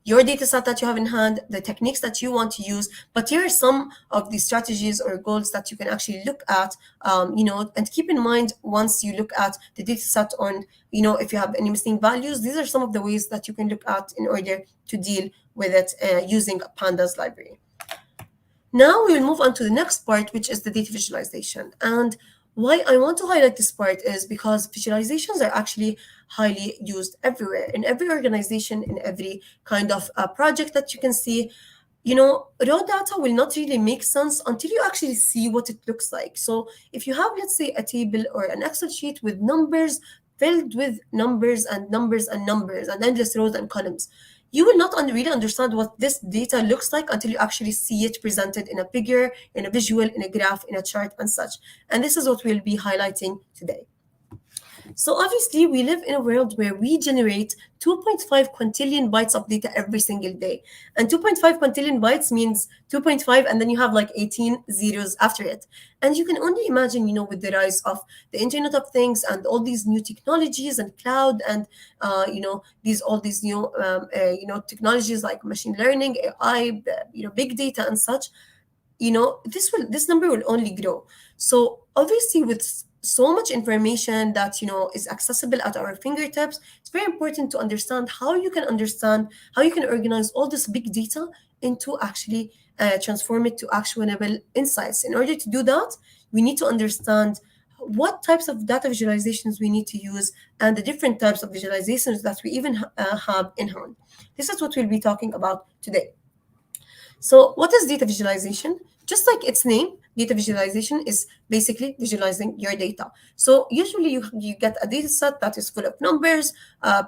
your data set that you have in hand, the techniques that you want to use. But here are some of the strategies or goals that you can actually look at, and keep in mind once you look at the data set on, if you have any missing values. These are some of the ways that you can look at in order to deal with it using pandas library. Now we will move on to the next part, which is the data visualization. And why I want to highlight this part is because visualizations are actually highly used everywhere, in every organization, in every kind of project that you can see. Raw data will not really make sense until you actually see what it looks like. So if you have, let's say, a table or an Excel sheet with numbers filled with numbers and numbers and numbers and endless rows and columns, you will not really understand what this data looks like until you actually see it presented in a figure, in a visual, in a graph, in a chart, and such. And this is what we'll be highlighting today. So obviously, we live in a world where we generate 2.5 quintillion bytes of data every single day. And 2.5 quintillion bytes means 2.5, and then you have like 18 zeros after it. And you can only imagine, with the rise of the Internet of Things and all these new technologies and cloud and, all these new, technologies like machine learning, AI, big data and such, this number will only grow. So obviously, with so much information that is accessible at our fingertips, it's very important to understand how you can organize all this big data into actually transform it to actionable insights. In order to do that, we need to understand what types of data visualizations we need to use and the different types of visualizations that we even have in hand. This is what we'll be talking about today. So what is data visualization? Just like its name, data visualization is basically visualizing your data. So usually you get a data set that is full of numbers,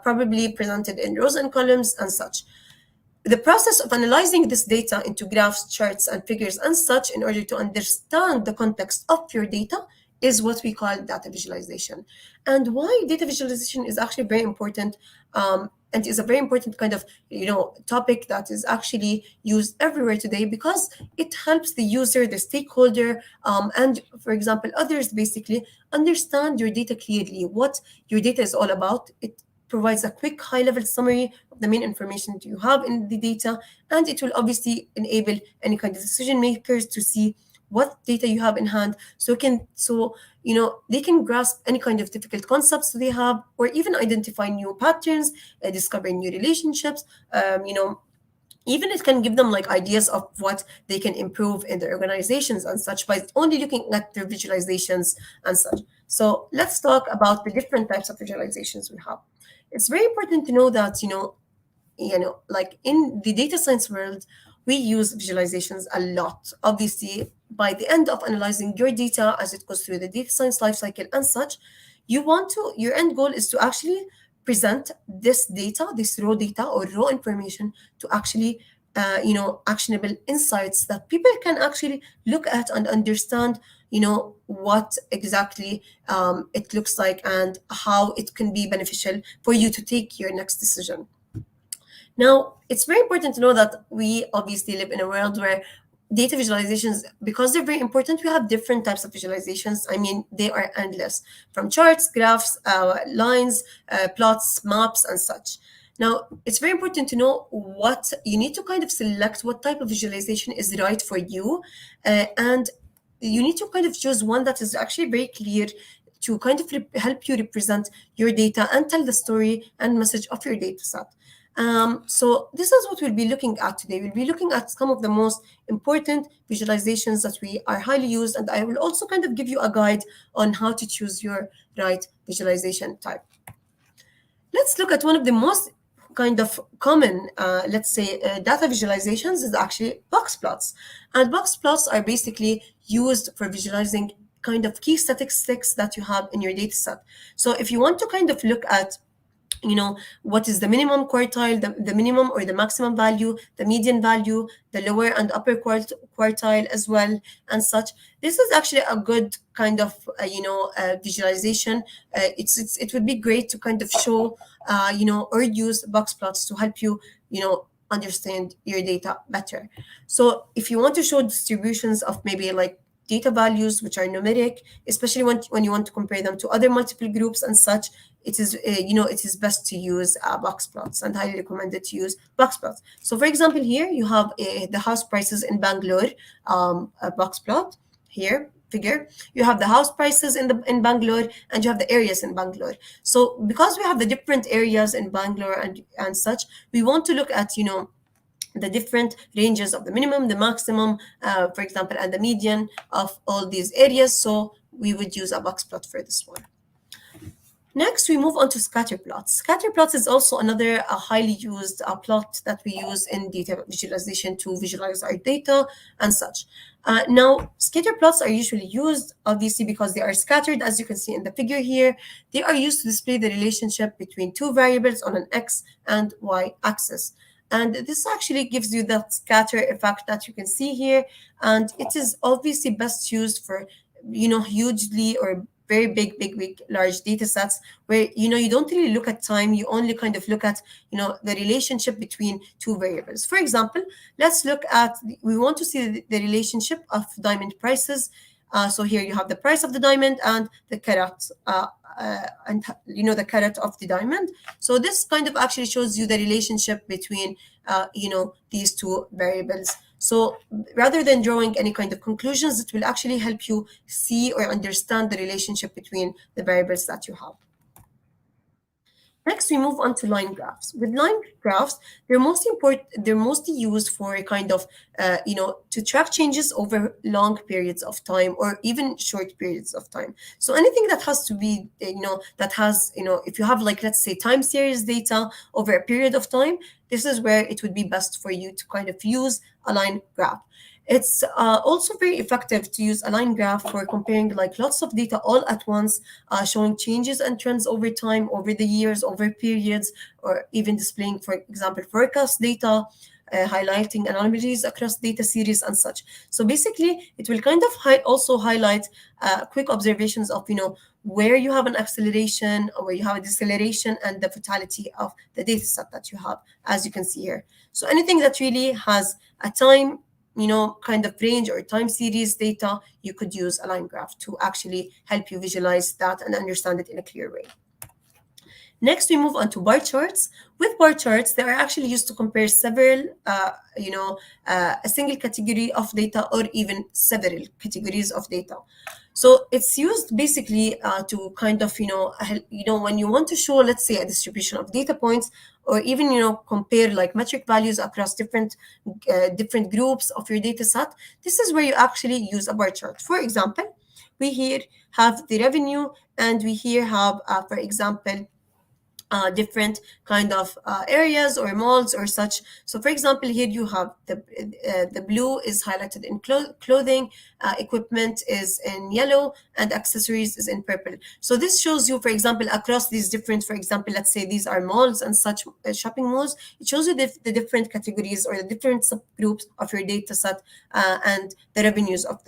probably presented in rows and columns and such. The process of analyzing this data into graphs, charts, and figures and such in order to understand the context of your data is what we call data visualization. And why data visualization is actually very important, and is a very important kind of topic that is actually used everywhere today, because it helps the user, the stakeholder, and for example others, basically understand your data clearly, what your data is all about. It provides a quick high-level summary of the main information that you have in the data, and it will obviously enable any kind of decision makers to see what data you have in hand, they can grasp any kind of difficult concepts they have, or even identify new patterns, discover new relationships. Even it can give them like ideas of what they can improve in their organizations and such by only looking at their visualizations and such. So let's talk about the different types of visualizations we have. It's very important to know that like in the data science world, we use visualizations a lot. Obviously, by the end of analyzing your data as it goes through the data science lifecycle and such, your end goal is to actually present this data, this raw data or raw information, to actually actionable insights that people can actually look at and understand what exactly it looks like and how it can be beneficial for you to take your next decision. Now, it's very important to know that we obviously live in a world where data visualizations, because they're very important, we have different types of visualizations. I mean, they are endless, from charts, graphs, lines, plots, maps, and such. Now, it's very important to know what you need to kind of select what type of visualization is right for you. And you need to kind of choose one that is actually very clear to kind of help you represent your data and tell the story and message of your data set. So this is what we'll be looking at today. We'll be looking at some of the most important visualizations that we are highly used, and I will also kind of give you a guide on how to choose your right visualization type. Let's look at one of the most kind of common, data visualizations is actually box plots. And box plots are basically used for visualizing kind of key statistics that you have in your data set. So if you want to kind of look at what is the minimum quartile, the minimum or the maximum value, the median value, the lower and upper quartile as well, and such. This is actually a good kind of visualization. It would be great to kind of show or use box plots to help you understand your data better. So if you want to show distributions of maybe like data values which are numeric, especially when you want to compare them to other multiple groups and such, it is best to use box plots, and highly recommended to use box plots. So for example, here you have the house prices in Bangalore, a box plot here figure. You have the house prices in Bangalore, and you have the areas in Bangalore. So because we have the different areas in Bangalore and such, we want to look at the different ranges of the minimum, the maximum, for example, and the median of all these areas. So we would use a box plot for this one. Next, we move on to scatter plots. Scatter plots is also another highly used plot that we use in data visualization to visualize our data and such. Now, scatter plots are usually used, obviously, because they are scattered, as you can see in the figure here. They are used to display the relationship between two variables on an x and y axis. And this actually gives you that scatter effect that you can see here. And it is obviously best used for, hugely or very big, large data sets where, you don't really look at time. You only kind of look at, the relationship between two variables. For example, let's look at, we want to see the relationship of diamond prices. So here you have the price of the diamond and the carat, the carat of the diamond. So this kind of actually shows you the relationship between, these two variables. So rather than drawing any kind of conclusions, it will actually help you see or understand the relationship between the variables that you have. Next, we move on to line graphs. With line graphs, they're mostly used for a kind of, to track changes over long periods of time or even short periods of time. So anything that has to be, if you have like, let's say, time series data over a period of time, this is where it would be best for you to kind of use a line graph. It's also very effective to use a line graph for comparing like lots of data all at once, showing changes and trends over time, over the years, over periods, or even displaying, for example, forecast data, highlighting anomalies across data series and such. So basically, it will kind of also highlight quick observations of, where you have an acceleration or where you have a deceleration and the totality of the data set that you have, as you can see here. So anything that really has a time, kind of range or time series data, you could use a line graph to actually help you visualize that and understand it in a clear way. Next, we move on to bar charts. With bar charts, they are actually used to compare several, a single category of data or even several categories of data. So it's used basically to kind of, when you want to show, let's say, a distribution of data points, or even, compare like metric values across different groups of your data set. This is where you actually use a bar chart. For example, we here have the revenue, and we here have, for example, different kind of areas or malls or such. So, for example, here you have the blue is highlighted in clothing, equipment is in yellow, and accessories is in purple. So this shows you, for example, across these different, for example, let's say these are malls and such, shopping malls. It shows you the different categories or the different subgroups of your data set, and the revenues of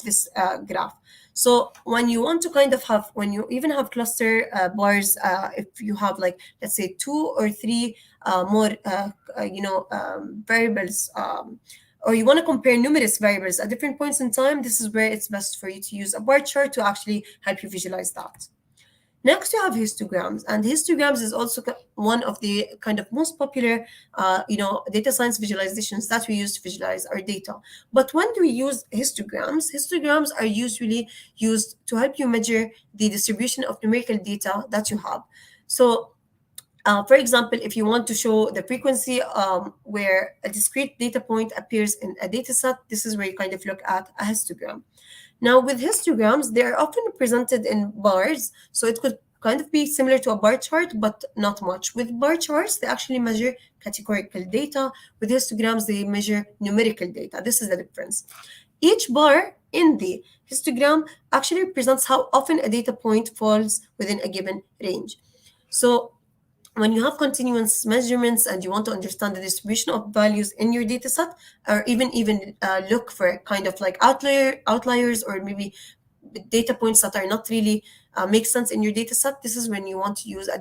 this graph. So when you want to kind of have, when you even have cluster bars, if you have like, let's say, two or three more, variables, or you want to compare numerous variables at different points in time, this is where it's best for you to use a bar chart to actually help you visualize that. Next, you have histograms, and histograms is also one of the kind of most popular, data science visualizations that we use to visualize our data. But when do we use histograms? Histograms are usually used to help you measure the distribution of numerical data that you have. So, for example, if you want to show the frequency where a discrete data point appears in a data set, this is where you kind of look at a histogram. Now, with histograms, they are often presented in bars, so it could kind of be similar to a bar chart, but not much. With bar charts, they actually measure categorical data. With histograms, they measure numerical data. This is the difference. Each bar in the histogram actually represents how often a data point falls within a given range. So when you have continuous measurements and you want to understand the distribution of values in your data set, or even look for kind of like outliers, or maybe data points that are not really make sense in your data set, this is when you want to use a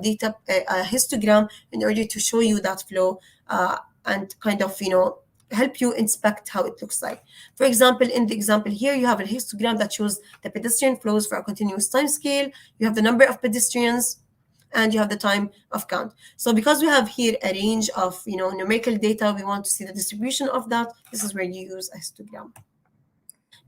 histogram in order to show you that flow, and kind of, help you inspect how it looks like. For example, in the example here, you have a histogram that shows the pedestrian flows for a continuous time scale. You have the number of pedestrians, and you have the time of count. So because we have here a range of, numerical data, we want to see the distribution of that. This is where you use a histogram.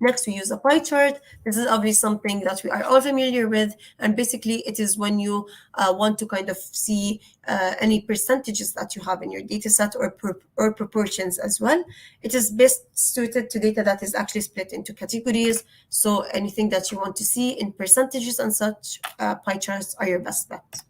Next, we use a pie chart. This is obviously something that we are all familiar with. And basically, it is when you want to kind of see any percentages that you have in your data set, or proportions as well. It is best suited to data that is actually split into categories. So anything that you want to see in percentages and such, pie charts are your best bet.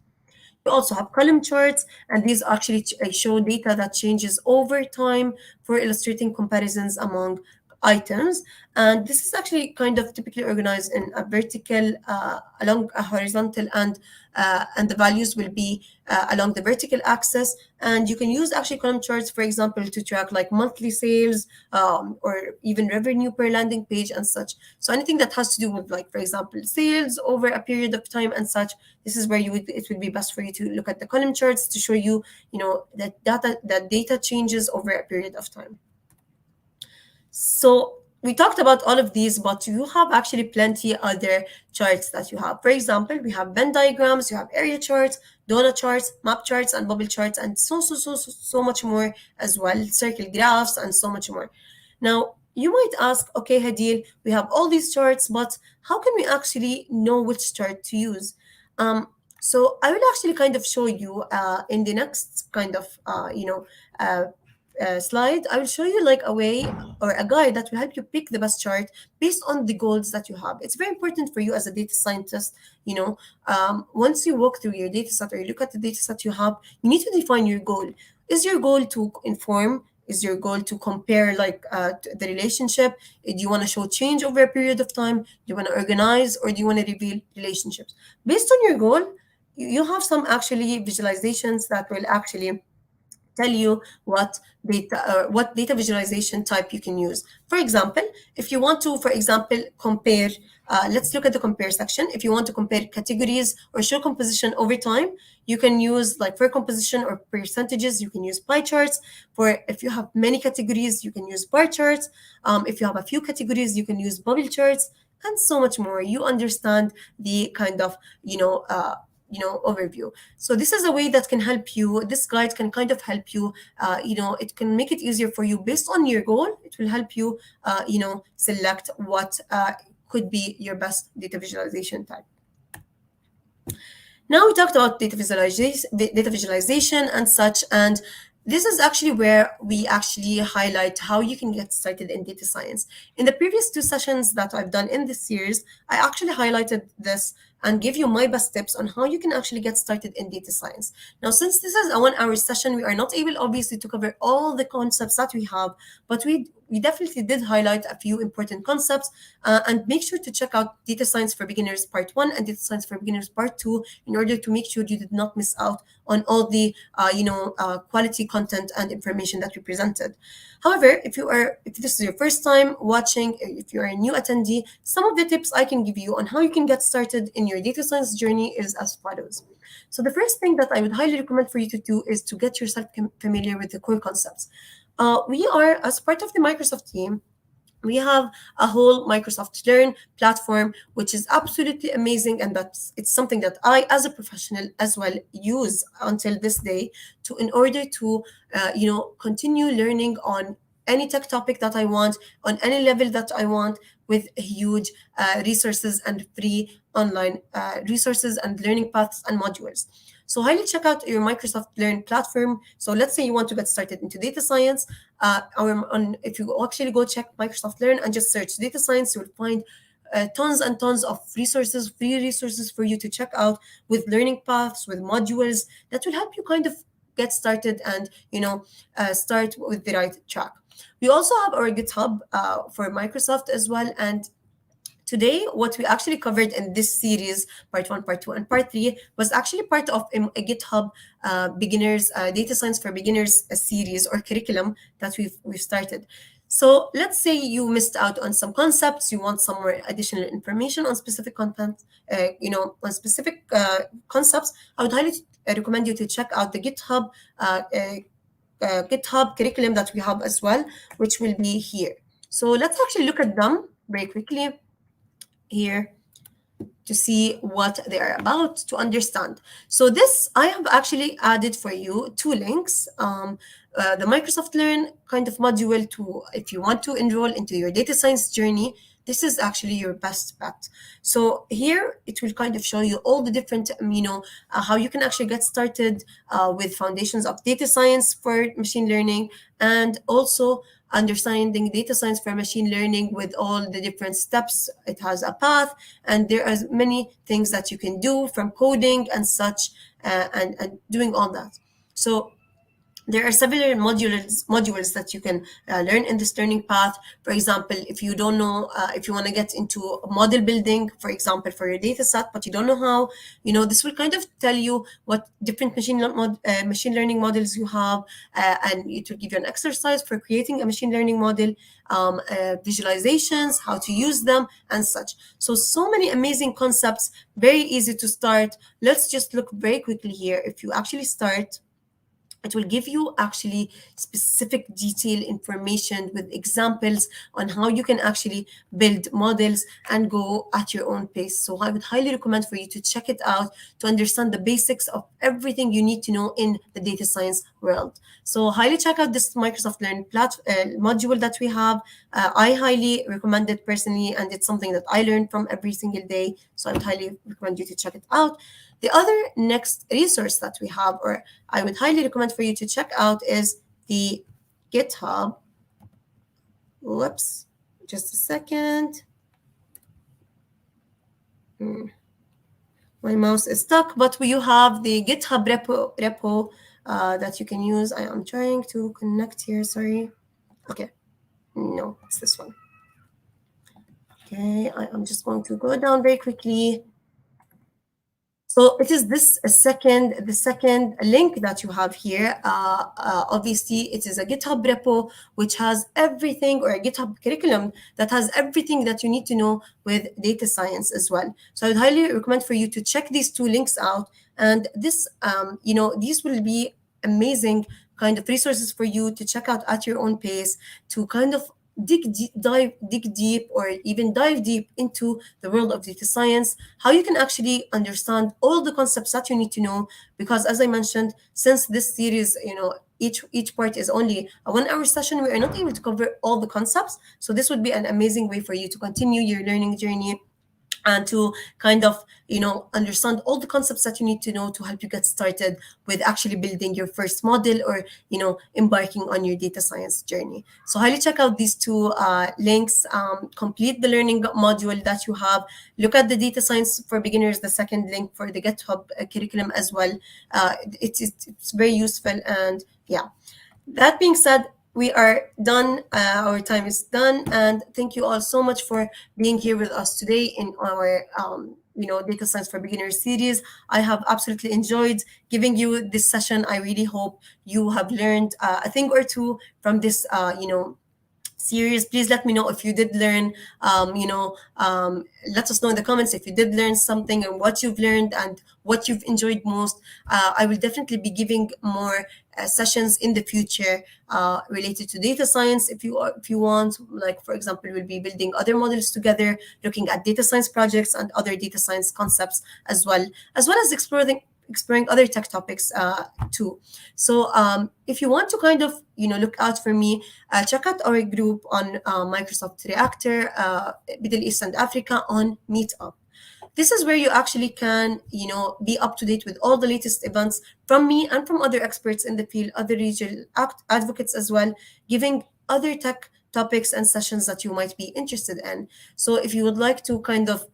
You also have column charts, and these actually show data that changes over time for illustrating comparisons among items. And this is actually kind of typically organized in a vertical, along a horizontal, and the values will be along the vertical axis. And you can use actually column charts, for example, to track like monthly sales, or even revenue per landing page and such. So anything that has to do with, like, for example, sales over a period of time and such, this is where it would be best for you to look at the column charts to show you, that data changes over a period of time. So we talked about all of these, but you have actually plenty other charts that you have. For example, we have Venn diagrams, you have area charts, donut charts, map charts, and bubble charts, and so much more as well, circle graphs, and so much more. Now, you might ask, okay, Hadeel, we have all these charts, but how can we actually know which chart to use? So I will actually kind of show you in the next kind of, slide. I will show you like a way or a guide that will help you pick the best chart based on the goals that you have. It's very important for you as a data scientist. Once you walk through your data set or you look at the data set you have, you need to define your goal. Is your goal to inform Is your goal to compare like the relationship? Do you want to show change over a period of time? Do you want to organize, or do you want to reveal relationships? Based on your goal, you have some actually visualizations that will actually tell you what data visualization type you can use. For example, if you want to, for example, compare, let's look at the compare section. If you want to compare categories or show composition over time, you can use, like, for composition or percentages, you can use pie charts. For if you have many categories, you can use bar charts. If you have a few categories, you can use bubble charts, and so much more. You understand the kind of, overview. So this is a way that can help you. This guide can kind of help you. It can make it easier for you based on your goal. It will help you, select what could be your best data visualization type. Now we talked about data visualization and such, and this is actually where we actually highlight how you can get started in data science. In the previous two sessions that I've done in this series, I actually highlighted this and give you my best tips on how you can actually get started in data science. Now, since this is a 1 hour session, we are not able, obviously, to cover all the concepts that we have, but we definitely did highlight a few important concepts. And make sure to check out Data Science for Beginners Part 1 and Data Science for Beginners Part 2 in order to make sure you did not miss out on all the quality content and information that we presented. However, if this is your first time watching, if you're a new attendee, some of the tips I can give you on how you can get started in your data science journey is as follows. So the first thing that I would highly recommend for you to do is to get yourself familiar with the core concepts. We are, as part of the Microsoft team, we have a whole Microsoft Learn platform, which is absolutely amazing, and it's something that I, as a professional as well, use until this day in order to, continue learning on any tech topic that I want, on any level that I want, with huge resources and free online resources and learning paths and modules. So highly check out your Microsoft Learn platform. So let's say you want to get started into data science. If you actually go check Microsoft Learn and just search data science, you'll find tons and tons of resources, free resources for you to check out, with learning paths, with modules that will help you kind of get started and start with the right track. We also have our GitHub for Microsoft as well, and today, what we actually covered in this series, part 1, part 2, and part 3, was actually part of a GitHub beginners, data science for beginners series or curriculum that we've started. So let's say you missed out on some concepts, you want some more additional information on specific content, on specific concepts. I would highly recommend you to check out the GitHub curriculum that we have as well, which will be here. So let's actually look at them very quickly here to see what they are about, to understand. So this, I have actually added for you 2 links. The Microsoft Learn kind of module to, if you want to enroll into your data science journey, this is actually your best bet. So here it will kind of show you all the different, how you can actually get started with foundations of data science for machine learning, and also understanding data science for machine learning with all the different steps. It has a path, and there are many things that you can do, from coding and such, and doing all that. So there are several modules that you can learn in this learning path. For example, if you don't know, if you want to get into model building, for example, for your data set, but you don't know how, this will kind of tell you what different machine learning models you have, and it will give you an exercise for creating a machine learning model, visualizations, how to use them, and such. So many amazing concepts, very easy to start. Let's just look very quickly here. If you actually start, it will give you actually specific detailed information with examples on how you can actually build models and go at your own pace. So I would highly recommend for you to check it out to understand the basics of everything you need to know in the data science world. So highly check out this Microsoft Learn module that we have. I highly recommend it personally, and it's something that I learn from every single day. So I would highly recommend you to check it out. The other next resource that we have, or I would highly recommend for you to check out, is the GitHub. Whoops, just a second. My mouse is stuck, but you have the GitHub repo that you can use. I am trying to connect here, sorry. Okay, no, it's this one. Okay, I am just going to go down very quickly. So it is this the second link that you have here. Obviously, it is a GitHub repo which has everything, or a GitHub curriculum that has everything that you need to know with data science as well. So I would highly recommend for you to check these two links out. And this, these will be amazing kind of resources for you to check out at your own pace, to kind of dig deep, or even dive deep into the world of data science, how you can actually understand all the concepts that you need to know. Because as I mentioned, since this series, each part is only a 1 hour session, we are not able to cover all the concepts. So this would be an amazing way for you to continue your learning journey, and to kind of understand all the concepts that you need to know to help you get started with actually building your first model, or embarking on your data science journey. So highly check out these two links. Complete the learning module that you have. Look at the data science for beginners, the second link for the GitHub curriculum as well. It's very useful. And yeah, that being said, we are done. Our time is done. And thank you all so much for being here with us today in our data science for beginners series. I have absolutely enjoyed giving you this session. I really hope you have learned a thing or two from this series. Please let me know if you did learn. Let us know in the comments if you did learn something, and what you've learned and what you've enjoyed most. I will definitely be giving more sessions in the future related to data science. If you want, like for example, we'll be building other models together, looking at data science projects and other data science concepts as well as exploring other tech topics too. So if you want to kind of look out for me, check out our group on Microsoft Reactor, Middle East and Africa on Meetup. This is where you actually can be up to date with all the latest events from me and from other experts in the field, other regional advocates as well, giving other tech topics and sessions that you might be interested in. So if you would like to kind of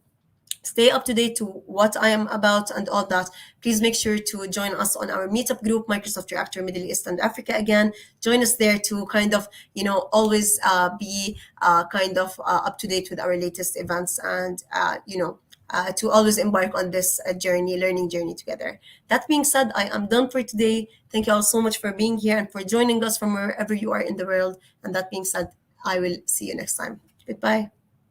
stay up to date to what I am about and all that, please make sure to join us on our meetup group, Microsoft Reactor Middle East and Africa. Again, join us there to kind of, always be kind of up to date with our latest events, and, to always embark on this learning journey together. That being said, I am done for today. Thank you all so much for being here and for joining us from wherever you are in the world. And that being said, I will see you next time. Goodbye.